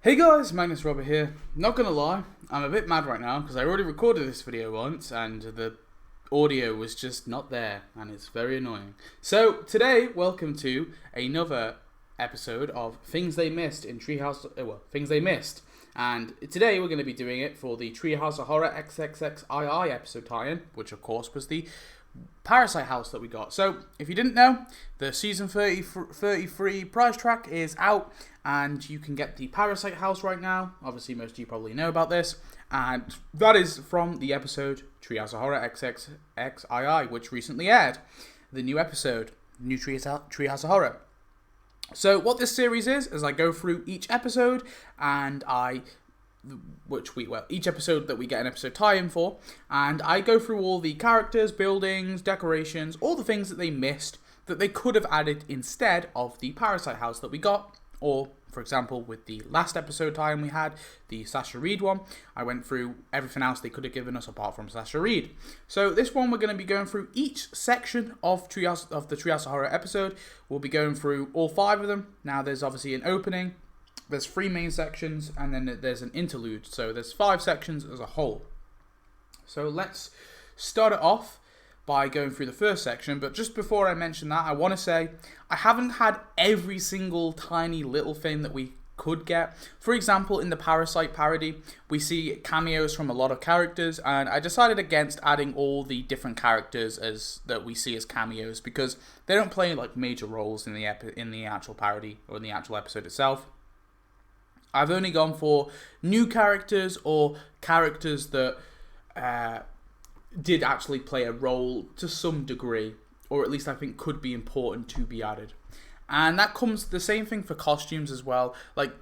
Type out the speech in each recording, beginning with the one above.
Hey guys, Magnus Robert here. Not gonna lie, I'm a bit mad right now because I already recorded this video once and the audio was just not there and it's very annoying. So today, welcome to another episode of Things They Missed in Treehouse, Things They Missed. And today we're going to be doing it for the Treehouse of Horror XXXII episode tie-in, which of course was the Parasite house that we got. So, if you didn't know, the season 33 prize track is out, and you can get the Parasite house right now. Obviously, most of you probably know about this, and that is from the episode Treehouse of Horror XXXII, which recently aired. The new episode, new Treehouse of Horror. So, what this series is I go through each episode, and each episode that we get an episode tie-in for, and I go through all the characters, buildings, decorations, all the things that they missed that they could have added instead of the Parasite house that we got. Or, for example, with the last episode tie-in we had, the Sasha Reed one, I went through everything else they could have given us apart from Sasha Reed. So this one we're going to be going through each section of the Treehouse of Horror episode. We'll be going through all 5 of them. Now there's obviously an opening, there's 3 main sections, and then there's an interlude. So there's 5 sections as a whole. So let's start it off by going through the first section. But just before I mention that, I want to say I haven't had every single tiny little thing that we could get. For example, in the Parasite parody, we see cameos from a lot of characters, and I decided against adding all the different characters that we see as cameos because they don't play like major roles in the actual parody or in the actual episode itself. I've only gone for new characters or characters that did actually play a role to some degree, or at least I think could be important to be added. And that comes the same thing for costumes as well. Like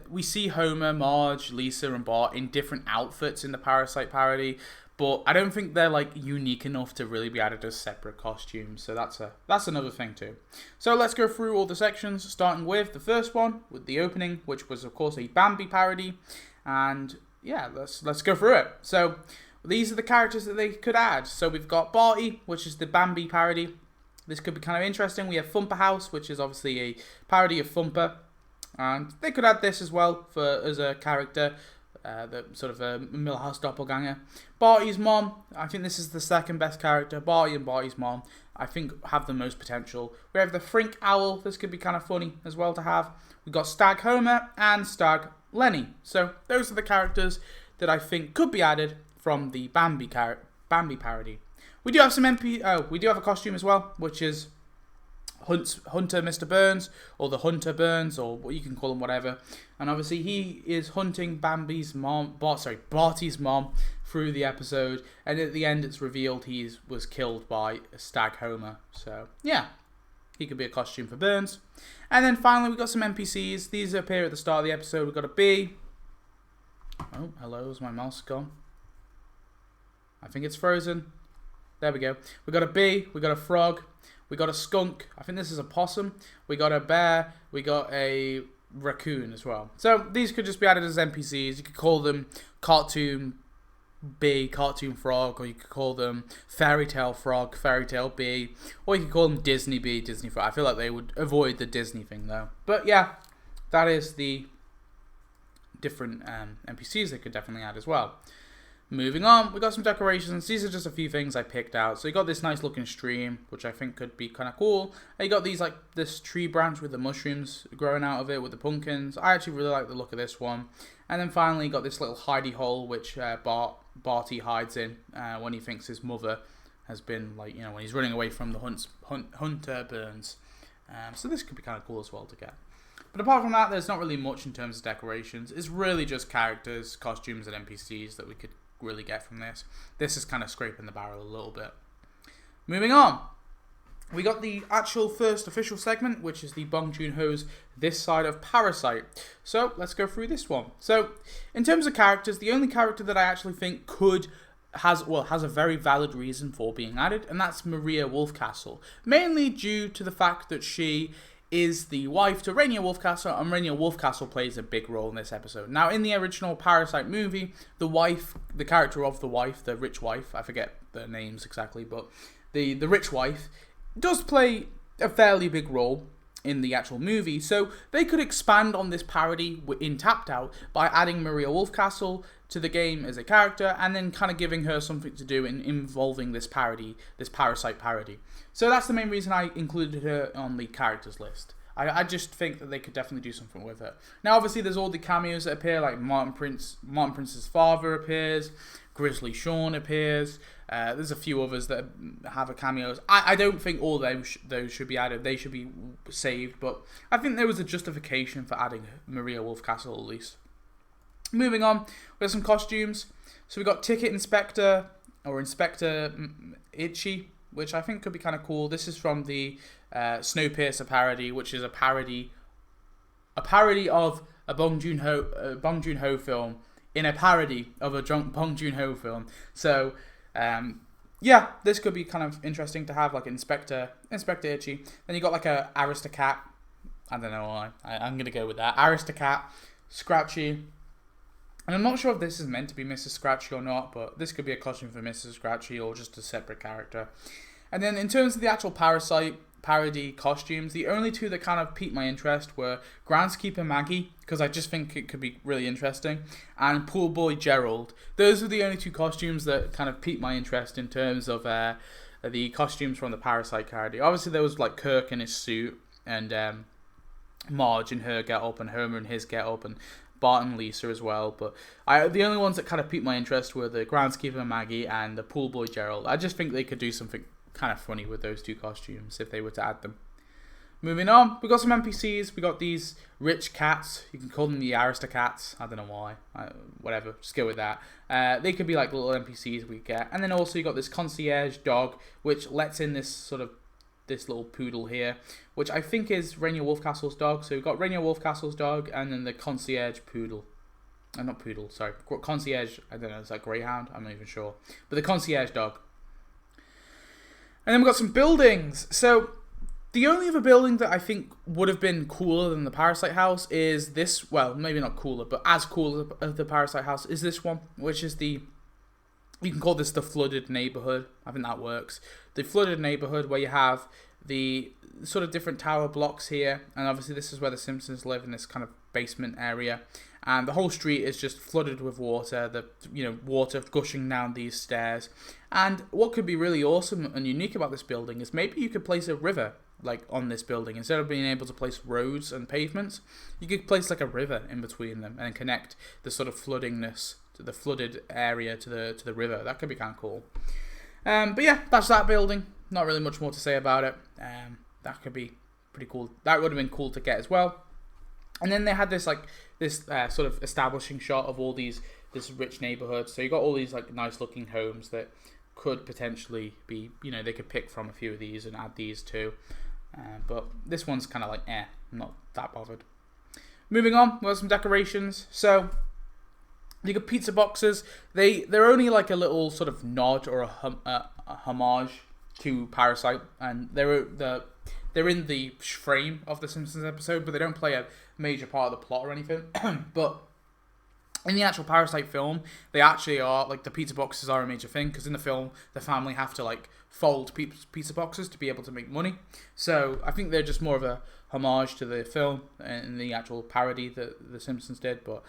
we see Homer, Marge, Lisa, and Bart in different outfits in the Parasite parody, but I don't think they're like unique enough to really be added as separate costumes. So that's another thing too. So let's go through all the sections, starting with the first one, with the opening, which was of course a Bambi parody. And yeah, let's go through it. So these are the characters that they could add. So we've got Barty, which is the Bambi parody. This could be kind of interesting. We have Thumper House, which is obviously a parody of Thumper. And they could add this as well as a character. The sort of a Millhouse doppelganger. Barty's mom, I think this is the second best character. Barty and Barty's mom, I think, have the most potential. We have the Frink Owl. This could be kind of funny as well to have. We've got Stag Homer and Stag Lenny. So those are the characters that I think could be added from the Bambi parody. We do have some we do have a costume as well, which is Hunter Mr. Burns, or the Hunter Burns, or what you can call him, whatever. And obviously he is hunting Barty's mom through the episode, and at the end it's revealed he was killed by a Stag Homer. So yeah, he could be a costume for Burns. And then finally we got some NPCs. These appear at the start of the episode. We've got a bee. Oh, hello, is my mouse gone? I think it's frozen. There we go. We got a bee, we got a frog, we got a skunk. I think this is a possum. We got a bear, we got a raccoon as well. So these could just be added as NPCs. You could call them cartoon bee, cartoon frog, or you could call them fairy tale frog, fairy tale bee, or you could call them Disney bee, Disney frog. I feel like they would avoid the Disney thing though. But yeah, that is the different NPCs they could definitely add as well. Moving on, we got some decorations. These are just a few things I picked out. So you got this nice looking stream, which I think could be kind of cool. And you got these this tree branch with the mushrooms growing out of it with the pumpkins. I actually really like the look of this one. And then finally you got this little hidey hole which Barty hides in when he thinks his mother has been when he's running away from the Hunter Burns. So this could be kind of cool as well to get. But apart from that, there's not really much in terms of decorations. It's really just characters, costumes, and NPCs that we could really get from this. This is kind of scraping the barrel a little bit. Moving on, we got the actual first official segment, which is the BONG JOON-HO'S This Side of Parasite. So let's go through this one. So in terms of characters, the only character that I actually think has a very valid reason for being added, and that's Maria Wolfcastle, mainly due to the fact that she is the wife to Rainier Wolfcastle, and Rainier Wolfcastle plays a big role in this episode. Now, in the original Parasite movie, the character of the wife, the rich wife, I forget the names exactly, but the rich wife does play a fairly big role. in the actual movie. So they could expand on this parody in Tapped Out by adding Maria Wolfcastle to the game as a character, and then kind of giving her something to do in involving this parody, this Parasite parody. So that's the main reason I included her on the characters list. I just think that they could definitely do something with it. Now, obviously, there's all the cameos that appear, like Martin Prince's father appears, Grizzly Sean appears. There's a few others that have a cameos. I don't think all those should be added. They should be saved, but I think there was a justification for adding Maria Wolfcastle at least. Moving on, we have some costumes. So we got Ticket Inspector, or Inspector Itchy, which I think could be kind of cool. This is from the Snowpiercer parody, which is a parody of a Bong Joon-ho film in a parody of a Bong Joon-ho film. So yeah, this could be kind of interesting to have, like Inspector Itchy. Then you got like a Aristocat. I don't know why. I'm gonna go with that. Aristocat, Scratchy. And I'm not sure if this is meant to be Mrs. Scratchy or not, but this could be a costume for Mrs. Scratchy or just a separate character. And then in terms of the actual Parasite parody costumes, the only two that kind of piqued my interest were Groundskeeper Maggie, because I just think it could be really interesting, and Pool Boy Gerald. Those are the only two costumes that kind of piqued my interest in terms of the costumes from the Parasite parody. Obviously, there was like Kirk in his suit, and Marge in her get-up, and Homer in his get-up, and Bart and Lisa as well, but the only ones that kind of piqued my interest were the Groundskeeper Maggie and the Pool Boy Gerald. I just think they could do something kind of funny with those two costumes if they were to add them. Moving on, we got some NPCs. We got these rich cats. You can call them the Aristocats. I don't know why. Whatever, just go with that. They could be like little NPCs we get. And then also you got this concierge dog, which lets in this little poodle here, which I think is Rainier Wolfcastle's dog. So we've got Rainier Wolfcastle's dog, and then the concierge poodle. Not poodle, sorry. Concierge, I don't know, is that greyhound? I'm not even sure. But the concierge dog. And then we've got some buildings. So the only other building that I think would have been cooler than the Parasite house is this, well, maybe not cooler, but as cool as the Parasite house is this one, which is you can call this the flooded neighborhood. I think that works. The flooded neighborhood, where you have the sort of different tower blocks here, and obviously this is where the Simpsons live, in this kind of basement area, and the whole street is just flooded with water. Water gushing down these stairs. And what could be really awesome and unique about this building is maybe you could place a river like on this building. Instead of being able to place roads and pavements, you could place like a river in between them and connect the sort of floodingness to the flooded area to the river. That could be kind of cool. But yeah, that's that building. Not really much more to say about it. That could be pretty cool. That would have been cool to get as well. And then they had this sort of establishing shot of all this rich neighborhood. So you got all these like nice looking homes that could potentially be, they could pick from a few of these and add these too. But this one's kind of like, I'm not that bothered. Moving on, we have some decorations. So you got pizza boxes. They're only like a little sort of nod or a homage to Parasite, and they're in the frame of the Simpsons episode, but they don't play a major part of the plot or anything. But in the actual Parasite film, they actually are, like, the pizza boxes are a major thing, because in the film, the family have to, like, fold pizza boxes to be able to make money. So I think they're just more of a homage to the film and the actual parody that the Simpsons did, but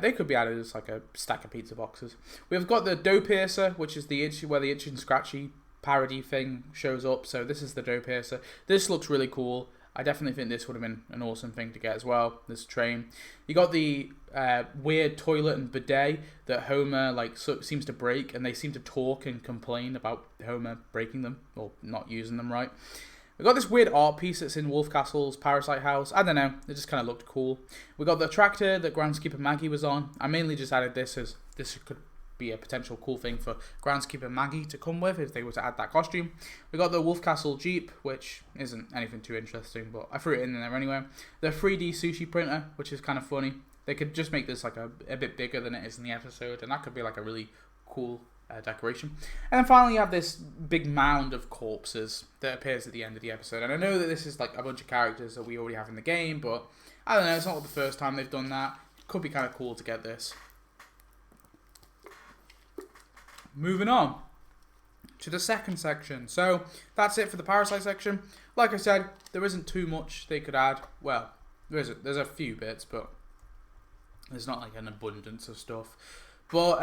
they could be added as, like, a stack of pizza boxes. We've got the Dough Piercer, which is where the Itchy and Scratchy parody thing shows up. So this is the Dough Piercer. This looks really cool. I definitely think this would have been an awesome thing to get as well, this train. You got the weird toilet and bidet that Homer seems to break, and they seem to talk and complain about Homer breaking them or not using them right. We got this weird art piece that's in Wolfcastle's Parasite house. I don't know, it just kind of looked cool. We got the tractor that Groundskeeper Maggie was on. I mainly just added this as this could be a potential cool thing for Groundskeeper Maggie to come with if they were to add that costume. We got the Wolfcastle Jeep, which isn't anything too interesting, but I threw it in there anyway. The 3D sushi printer, which is kind of funny. They could just make this like a bit bigger than it is in the episode, and that could be like a really cool decoration. And then finally you have this big mound of corpses that appears at the end of the episode. And I know that this is like a bunch of characters that we already have in the game, but I don't know, it's not the first time they've done that. It could be kind of cool to get this. Moving on. to the second section. So that's it for the Parasite section. Like I said, there isn't too much they could add. Well, there's a few bits, but there's not like an abundance of stuff. But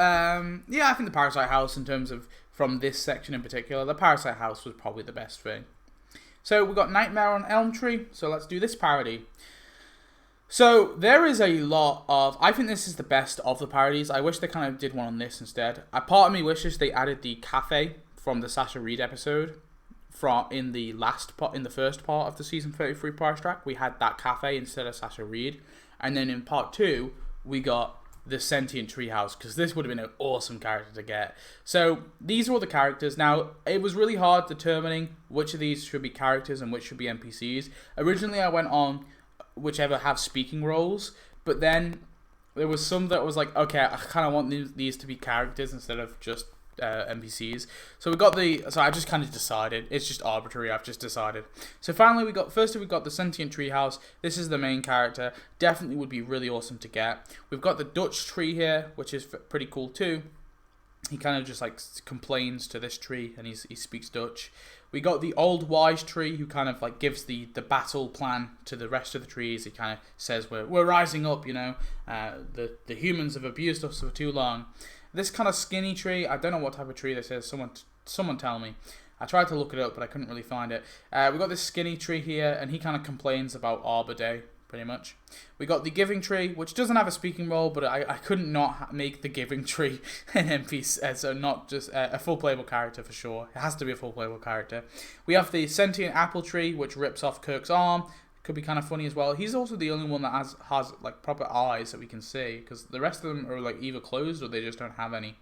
yeah, I think the Parasite house, in terms of from this section in particular, the Parasite house was probably the best thing. So we've got Nightmare on Elm Tree. So let's do this parody. So there is a lot of, I think this is the best of the parodies. I wish they kind of did one on this instead. A part of me wishes they added the cafe from the Sasha Reed episode in the first part of the season 33 price track. We had that cafe instead of Sasha Reed, and then in part 2 we got the sentient treehouse, because this would have been an awesome character to get. So these are all the characters. Now, it was really hard determining which of these should be characters and which should be NPCs. Originally I went on whichever have speaking roles, but then there was some that was like, okay, I kind of want these to be characters instead of just NPCs. So I just kind of decided. It's just arbitrary. I've just decided. So finally, we got the sentient treehouse. This is the main character. Definitely would be really awesome to get. We've got the Dutch tree here, which is pretty cool too. He kind of just like complains to this tree, and he speaks Dutch. We got the old wise tree, who kind of like gives the battle plan to the rest of the trees. He kind of says we're rising up, you know. The humans have abused us for too long. This kind of skinny tree, I don't know what type of tree this is. Someone tell me. I tried to look it up, but I couldn't really find it. We got this skinny tree here, and he kind of complains about Arbor Day, pretty much. We got the giving tree, which doesn't have a speaking role, but I couldn't not make the giving tree an NPC, so not just a full playable character for sure. It has to be a full playable character. We have the sentient apple tree, which rips off Kirk's arm. Could be kind of funny as well. He's also the only one that has like proper eyes that we can see, because the rest of them are like either closed or they just don't have any.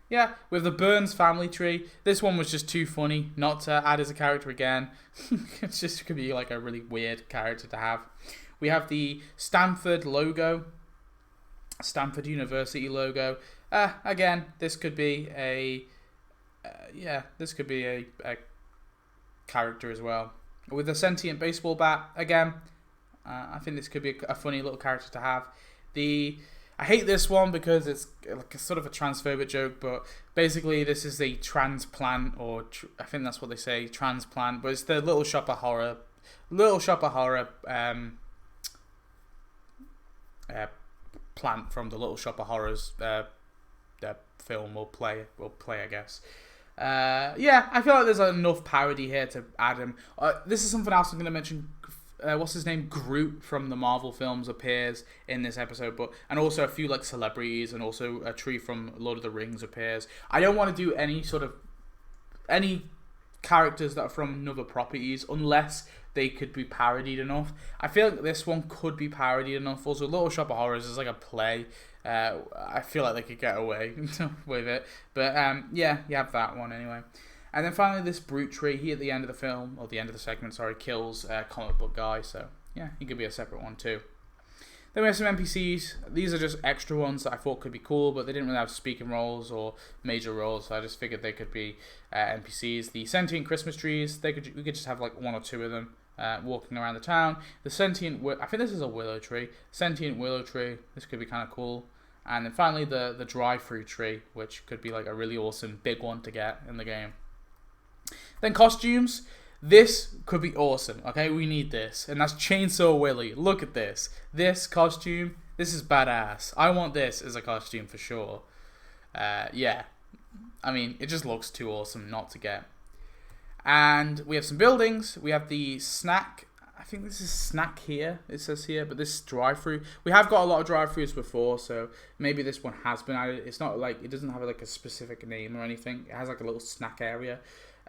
Yeah, with the Burns family tree, this one was just too funny not to add as a character again. It's just could be like a really weird character to have. We have the Stanford logo, Stanford University logo. Again, this could be a character as well. With a sentient baseball bat, again, I think this could be a funny little character to have. I hate this one because it's like a sort of a transphobic joke, but basically this is a transplant, or I think that's what they say, transplant, but it's the Little Shop of Horror plant from the Little Shop of Horrors film will play, I guess. Yeah, I feel like there's enough parody here to add him. This is something else I'm going to mention. What's his name? Groot from the Marvel films appears in this episode, and also a few like celebrities, and also a tree from Lord of the Rings appears. I don't want to do any characters that are from other properties unless they could be parodied enough. I feel like this one could be parodied enough. Also, Little Shop of Horrors is like a play. I feel like they could get away with it. But yeah, you have that one anyway. And then finally, this brute tree, he at the end of the film, or the end of the segment, sorry, kills a comic book guy. So yeah, he could be a separate one too. Then we have some NPCs. These are just extra ones that I thought could be cool, but they didn't really have speaking roles or major roles, so I just figured they could be NPCs. The sentient Christmas trees, we could just have like one or two of them walking around the town. The sentient, I think this is a willow tree. Sentient willow tree, this could be kind of cool. And then finally the drive-through tree, which could be like a really awesome big one to get in the game. Then costumes. This could be awesome, okay? We need this. And that's Chainsaw Willie. Look at this. This costume, this is badass. I want this as a costume for sure. Yeah. I mean, it just looks too awesome not to get. And we have some buildings. We have the snack. I think this is snack here, it says here, but this drive-through. We have got a lot of drive-throughs before, so maybe this one has been added. It's not like, it doesn't have like a specific name or anything. It has like a little snack area.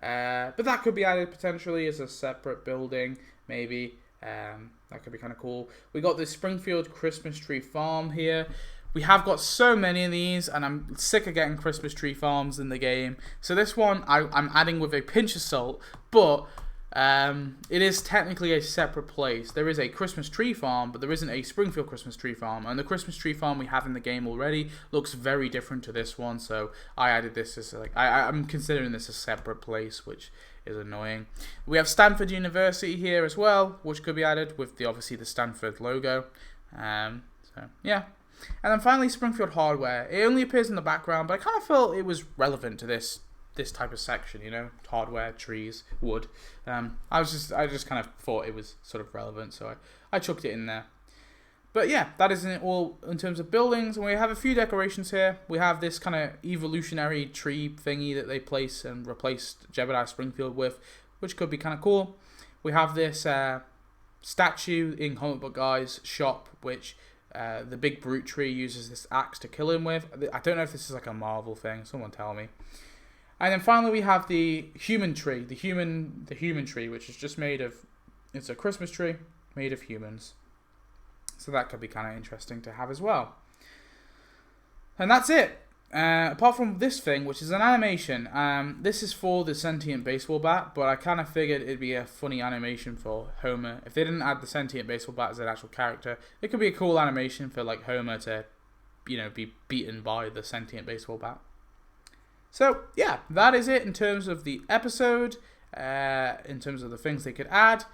But that could be added potentially as a separate building, maybe. That could be kind of cool. We got the Springfield Christmas Tree Farm here. We have got so many of these, and I'm sick of getting Christmas tree farms in the game. So this one I'm adding with a pinch of salt, but it is technically a separate place. There is a Christmas tree farm, but there isn't a Springfield Christmas tree farm. And the Christmas tree farm we have in the game already looks very different to this one, so I added this as like I'm considering this a separate place, which is annoying. We have Stanford University here as well, which could be added with obviously the Stanford logo. So yeah. And then finally, Springfield Hardware. It only appears in the background, but I kind of felt it was relevant to this this type of section, you know, hardware, trees, wood. I just kind of thought it was sort of relevant, so I chucked it in there. But yeah, that isn't it all in terms of buildings. And we have a few decorations here. We have this kind of evolutionary tree thingy that they place and replaced Jebediah Springfield with, which could be kind of cool. We have this statue in Comic Book Guy's shop, which the big brute tree uses this axe to kill him with. I don't know if this is like a Marvel thing. Someone tell me. And then finally we have the human tree, the human tree, which is just made of, it's a Christmas tree made of humans. So that could be kind of interesting to have as well. And that's it. Apart from this thing, which is an animation. This is for the sentient baseball bat, but I kind of figured it'd be a funny animation for Homer. If they didn't add the sentient baseball bat as an actual character, it could be a cool animation for like Homer to, you know, be beaten by the sentient baseball bat. So yeah, that is it in terms of the episode. In terms of the things they could add.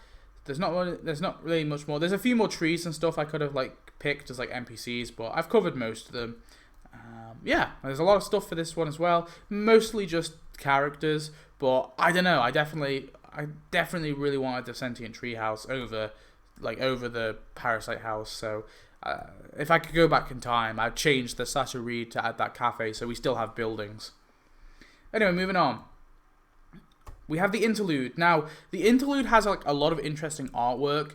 There's not really much more. There's a few more trees and stuff I could have like picked as like NPCs, but I've covered most of them. Yeah, there's a lot of stuff for this one as well. Mostly just characters, but I don't know. I definitely really wanted the sentient treehouse over the parasite house. So if I could go back in time, I'd change the Sasha Reed to add that cafe, so we still have buildings. Anyway, moving on. We have the interlude. Now, the interlude has like a lot of interesting artwork,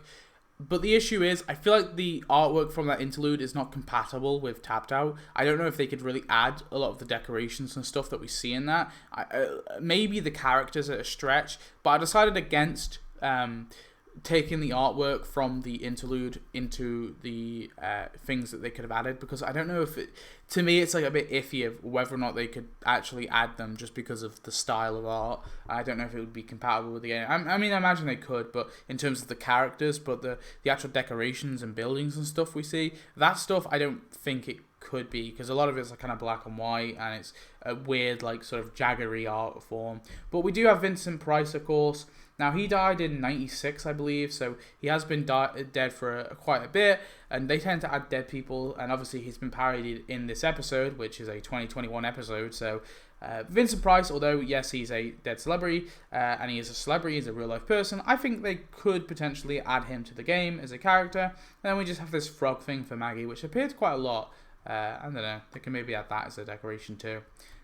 but the issue is, I feel like the artwork from that interlude is not compatible with Tapped Out. I don't know if they could really add a lot of the decorations and stuff that we see in that. Maybe the characters are a stretch, but I decided against taking the artwork from the interlude into the things that they could have added, because I don't know if to me it's like a bit iffy of whether or not they could actually add them just because of the style of art. I don't know if it would be compatible with the game. I mean, I imagine they could, but in terms of the characters, but the actual decorations and buildings and stuff we see, that stuff I don't think it could be, because a lot of it's like kind of black and white and it's a weird like sort of jaggery art form. But we do have Vincent Price, of course. Now, he died in 96, I believe, so he has been dead for quite a bit, and they tend to add dead people, and obviously he's been parodied in this episode, which is a 2021 episode, so Vincent Price, although, yes, he's a dead celebrity, and he is a celebrity, he's a real-life person, I think they could potentially add him to the game as a character, and then we just have this frog thing for Maggie, which appeared quite a lot. I don't know, they can maybe add that as a decoration too.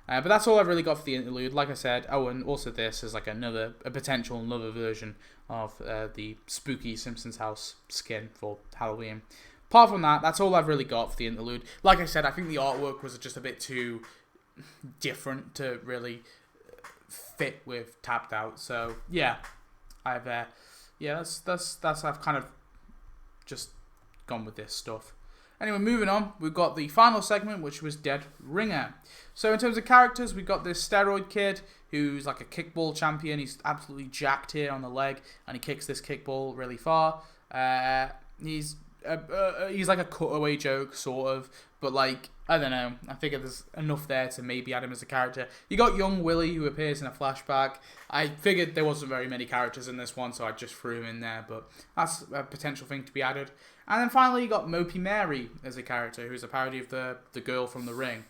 But that's all I've really got for the interlude. Like I said, oh, and also this is like a potential version of the spooky Simpsons house skin for Halloween. Apart from that, that's all I've really got for the interlude. Like I said, I think the artwork was just a bit too different to really fit with Tapped Out. So yeah, I've kind of just gone with this stuff. Anyway, moving on, we've got the final segment, which was Dead Ringer. So in terms of characters, we've got this steroid kid who's like a kickball champion. He's absolutely jacked here on the leg, and he kicks this kickball really far. He's like a cutaway joke, sort of, but like, I don't know. I figure there's enough there to maybe add him as a character. You got young Willie, who appears in a flashback. I figured there wasn't very many characters in this one, so I just threw him in there, but that's a potential thing to be added. And then finally, you got Mopey Mary as a character, who's a parody of the girl from The Ring.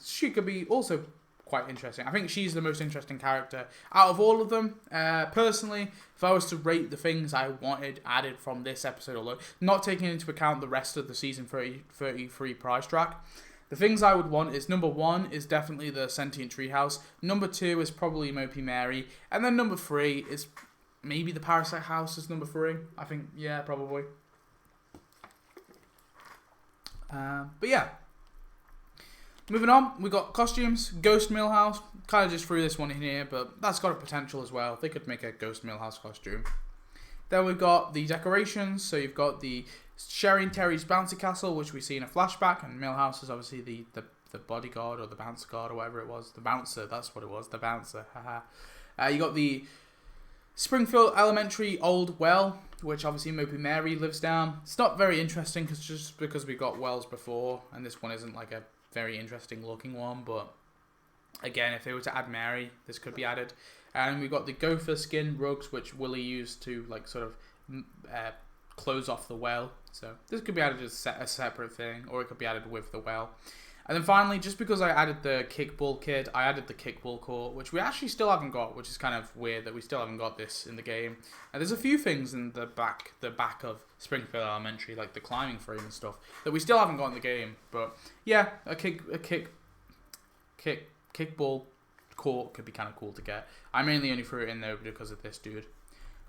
She could be also quite interesting. I think she's the most interesting character out of all of them. Personally, if I was to rate the things I wanted added from this episode alone, not taking into account the rest of the season 33 prize track, the things I would want is, number 1 is definitely the Sentient Treehouse, number 2 is probably Mopey Mary, and then number 3 is maybe the Parasite House is number 3. I think, yeah, probably. But yeah, moving on, we got costumes. Ghost Millhouse, kind of just threw this one in here, but that's got a potential as well. They could make a Ghost Millhouse costume. Then we've got the decorations. So you've got the Sherry and Terry's bouncy castle, which we see in a flashback, and Millhouse is obviously the bodyguard or the bouncer guard or whatever it was. The bouncer, that's what it was, the bouncer. Haha. You got the Springfield Elementary old well, which obviously Mopey Mary lives down. It's not very interesting because we got wells before, and this one isn't like a very interesting looking one, but again, if they were to add Mary, this could be added. And we got the gopher skin rugs, which Willie used to like sort of close off the well. So this could be added as a separate thing, or it could be added with the well. And then finally, just because I added the kickball kid, I added the kickball court, which we actually still haven't got, which is kind of weird that we still haven't got this in the game. And there's a few things in the back of Springfield Elementary, like the climbing frame and stuff, that we still haven't got in the game. But yeah, a kickball court could be kind of cool to get. I mainly only threw it in there because of this dude.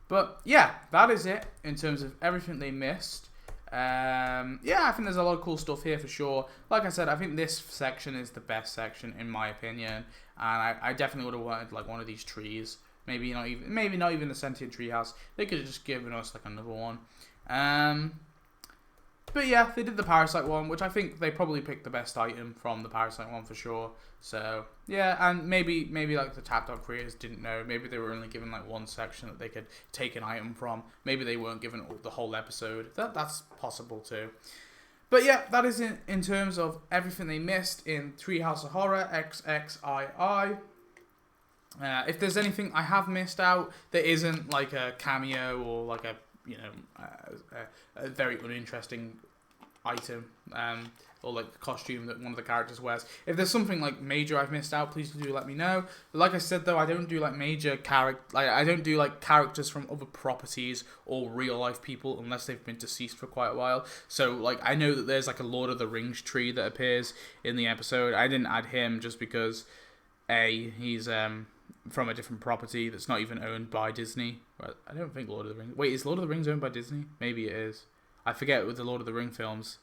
But yeah, that is it in terms of everything they missed. Yeah, I think there's a lot of cool stuff here for sure. Like I said, I think this section is the best section in my opinion, and I definitely would have wanted like one of these trees. Maybe not even the sentient treehouse. They could have just given us like another one. But yeah, they did the Parasite one, which I think they probably picked the best item from the Parasite one for sure. So yeah, and maybe like the Tap Dog creators didn't know. Maybe they were only given like one section that they could take an item from. Maybe they weren't given the whole episode. That's possible too. But yeah, that is in terms of everything they missed in Treehouse of Horror XXII. If there's anything I have missed out that isn't like a cameo or like a a very uninteresting item, or like the costume that one of the characters wears. If there's something like major I've missed out, please do let me know. Like I said though, I don't do like major I don't do like characters from other properties or real life people unless they've been deceased for quite a while. So like I know that there's like a Lord of the Rings tree that appears in the episode. I didn't add him just because he's from a different property that's not even owned by Disney. I don't think Lord of the Rings... Wait, is Lord of the Rings owned by Disney? Maybe it is. I forget with the Lord of the Rings films.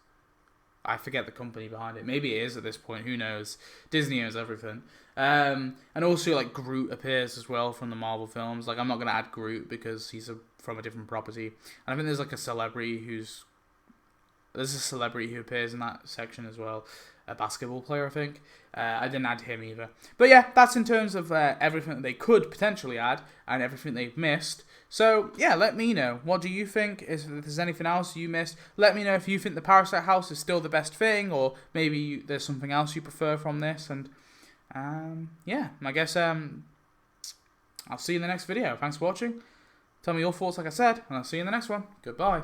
I forget the company behind it. Maybe it is at this point. Who knows? Disney owns everything. And also, like, Groot appears as well from the Marvel films. Like, I'm not going to add Groot because he's from a different property. And I think there's, like, a celebrity who's... There's a celebrity who appears in that section as well. A basketball player, I think. I didn't add him either. But yeah, that's in terms of everything that they could potentially add and everything they've missed. So yeah, let me know. What do you think? If there's anything else you missed, let me know if you think the Parasite House is still the best thing, or maybe there's something else you prefer from this. And yeah, I guess I'll see you in the next video. Thanks for watching. Tell me your thoughts, like I said, and I'll see you in the next one. Goodbye.